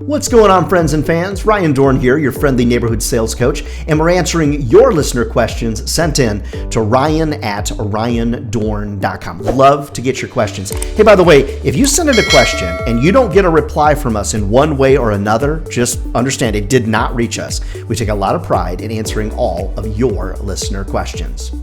What's going on, friends and fans? Ryan Dohrn here, your friendly neighborhood sales coach, and we're answering your listener questions sent in to ryan@ryandohrn.com. Love to get your questions. Hey, by the way, if you send in a question and you don't get a reply from us in one way or another, just understand it did not reach us. We take a lot of pride in answering all of your listener questions.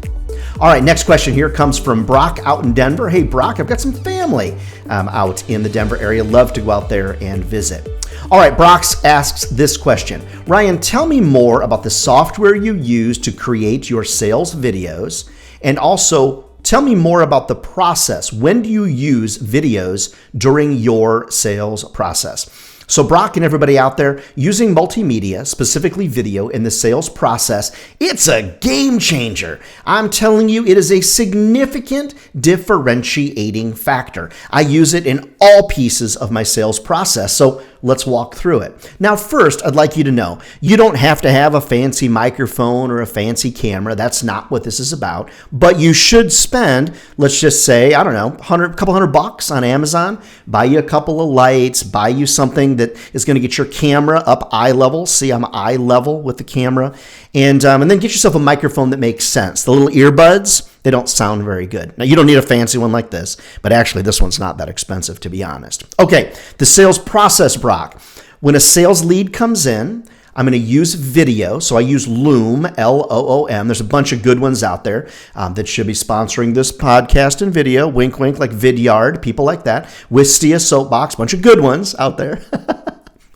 All right, next question here comes from Brock out in Denver. Hey, Brock, I've got some family out in the Denver area. Love to go out there and visit. All right, Brock asks this question. Ryan, tell me more about the software you use to create your sales videos, and also tell me more about the process. When do you use videos during your sales process? So Brock and everybody out there, using multimedia, specifically video in the sales process, it's a game changer. I'm telling you, it is a significant differentiating factor. I use it in all pieces of my sales process. So let's walk through it. Now, first, I'd like you to know, you don't have to have a fancy microphone or a fancy camera. That's not what this is about. But you should spend, let's just say, I don't know, a couple $100 on Amazon, buy you a couple of lights, buy you something that is going to get your camera up eye level. See, I'm eye level with the camera. And then get yourself a microphone that makes sense. The little earbuds, they don't sound very good. Now, you don't need a fancy one like this, but actually this one's not that expensive, to be honest. Okay, the sales process, Brock. When a sales lead comes in, I'm going to use video. So I use Loom, Loom. There's a bunch of good ones out there that should be sponsoring this podcast and video. Wink, wink, like Vidyard, people like that. Wistia, Soapbox, bunch of good ones out there.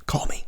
Call me.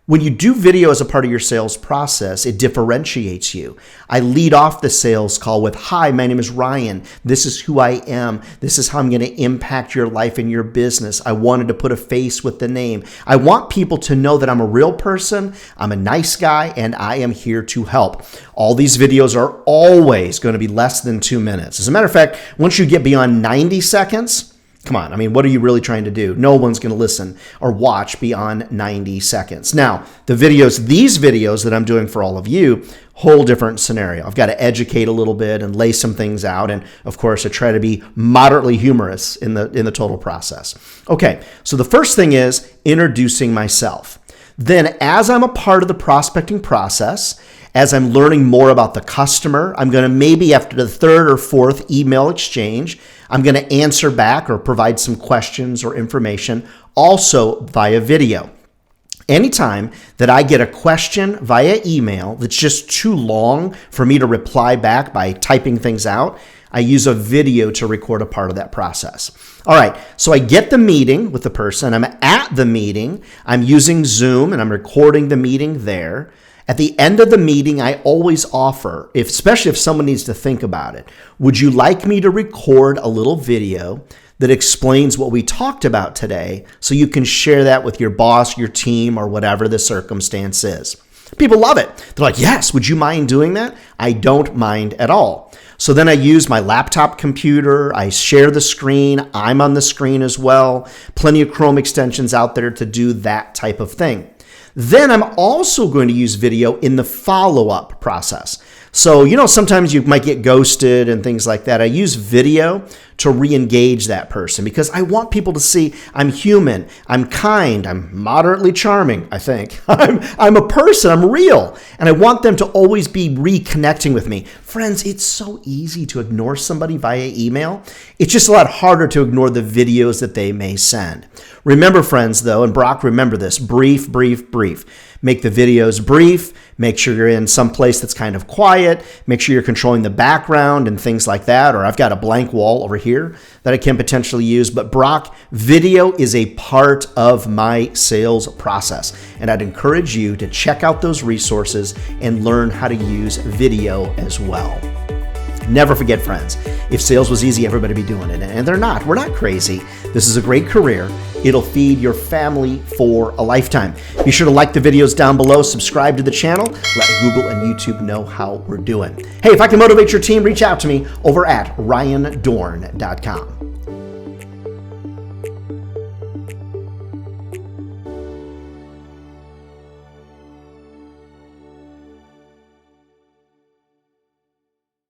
When you do video as a part of your sales process, it differentiates you. I lead off the sales call with, hi, my name is Ryan. This is who I am. This is how I'm going to impact your life and your business. I wanted to put a face with the name. I want people to know that I'm a real person, I'm a nice guy, and I am here to help. All these videos are always going to be less than 2 minutes. As a matter of fact, once you get beyond 90 seconds, come on, I mean, what are you really trying to do? No one's going to listen or watch beyond 90 seconds. Now, these videos that I'm doing for all of you, whole different scenario. I've got to educate a little bit and lay some things out. And of course, I try to be moderately humorous in the total process. Okay, so the first thing is introducing myself. Then as I'm a part of the prospecting process, as I'm learning more about the customer, I'm going to maybe after the third or fourth email exchange, I'm going to answer back or provide some questions or information also via video. Anytime that I get a question via email that's just too long for me to reply back by typing things out, I use a video to record a part of that process. All right, so I get the meeting with the person. I'm at the meeting. I'm using Zoom and I'm recording the meeting there. At the end of the meeting, I always offer, especially if someone needs to think about it, would you like me to record a little video that explains what we talked about today so you can share that with your boss, your team, or whatever the circumstance is? People love it. They're like, yes, would you mind doing that? I don't mind at all. So then I use my laptop computer. I share the screen. I'm on the screen as well. Plenty of Chrome extensions out there to do that type of thing. Then I'm also going to use video in the follow-up process. So, sometimes you might get ghosted and things like that. I use video to re-engage that person because I want people to see I'm human, I'm kind, I'm moderately charming, I think. I'm a person, I'm real, and I want them to always be reconnecting with me. Friends, it's so easy to ignore somebody via email. It's just a lot harder to ignore the videos that they may send. Remember, friends, though, and Brock, remember this, brief, brief, brief. Make the videos brief. Make sure you're in some place that's kind of quiet. Make sure you're controlling the background and things like that. Or I've got a blank wall over here that I can potentially use. But Brock, video is a part of my sales process. And I'd encourage you to check out those resources and learn how to use video as well. Never forget, friends, if sales was easy, everybody would be doing it. And they're not. We're not crazy. This is a great career. It'll feed your family for a lifetime. Be sure to like the videos down below, subscribe to the channel, let Google and YouTube know how we're doing. Hey, if I can motivate your team, reach out to me over at ryandohrn.com.